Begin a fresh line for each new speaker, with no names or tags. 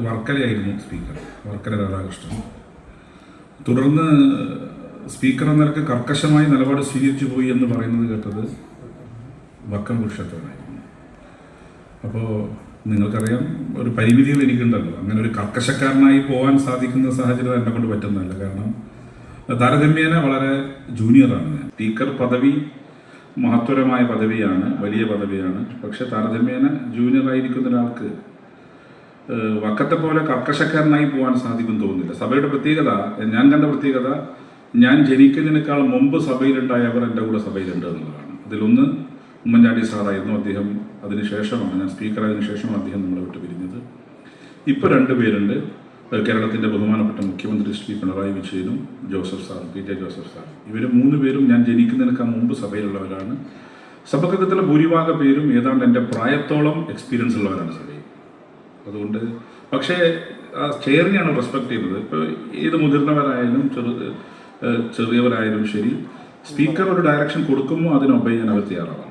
വർക്കലയായിരുന്നു speaker, Varkala Radhakrishnan. തുടർന്ന് speaker എന്ന നിലക്ക് കർക്കശമായി നിലപാട് സ്വീകരിച്ചു പോയി എന്ന് പറയുന്നത് കേട്ടത് വക്കം പുരുഷോത്തമനായിരുന്നു. അപ്പോൾ നിങ്ങൾക്കറിയാം, ഒരു പരിമിതികൾ എനിക്കുണ്ടല്ലോ. അങ്ങനെ ഒരു കർക്കശക്കാരനായി പോകാൻ സാധിക്കുന്ന സാഹചര്യം എന്നെ കൊണ്ട് പറ്റുന്നതല്ല. കാരണം താരതമ്യേന വളരെ ജൂനിയറാണ് ഞാൻ. സ്പീക്കർ പദവി മഹത്വരമായ പദവിയാണ്, വലിയ പദവിയാണ്. പക്ഷെ താരതമ്യേന ജൂനിയറായിരിക്കുന്ന ഒരാൾക്ക് വക്കത്തെ പോലെ കർക്കശക്കാരനായി പോകാൻ സാധിക്കും തോന്നുന്നില്ല. സഭയുടെ പ്രത്യേകത, ഞാൻ കണ്ട പ്രത്യേകത, ഞാൻ ജനിക്കുന്നതിനേക്കാൾ മുമ്പ് സഭയിലുണ്ടായവർ എൻ്റെ കൂടെ സഭയിലുണ്ട് എന്നുള്ളതാണ്. അതിലൊന്ന് ഉമ്മൻചാണ്ടി സാറായിരുന്നു. അദ്ദേഹം അതിനുശേഷമാണ്, ഞാൻ സ്പീക്കർ അതിനുശേഷമാണ് അദ്ദേഹം നമ്മളെ വിട്ട് പിരിഞ്ഞത്. ഇപ്പോൾ 2 പേരുണ്ട്. കേരളത്തിൻ്റെ ബഹുമാനപ്പെട്ട മുഖ്യമന്ത്രി ശ്രീ പിണറായി വിജയനും Joseph sir, P J Joseph sir. ഇവർ 3 പേരും ഞാൻ ജനിക്കുന്നതിനേക്കാൾ മുമ്പ് സഭയിലുള്ളവരാണ്. സഭക്കകത്തുള്ള ഭൂരിഭാഗ പേരും ഏതാണ്ട് എൻ്റെ പ്രായത്തോളം എക്സ്പീരിയൻസ് ഉള്ളവരാണ് സഭയിൽ. അതുകൊണ്ട് പക്ഷേ ആ ചെയറിനെയാണ് റെസ്പെക്ട് ചെയ്യുന്നത്. ഇപ്പോൾ ഏത് മുതിർന്നവരായാലും ചെറിയവരായാലും ശരി, സ്പീക്കർ ഒരു ഡയറക്ഷൻ കൊടുക്കുമ്പോൾ അതിന് ഒബൈ ചെയ്യാൻ അവർ തയ്യാറാവാം.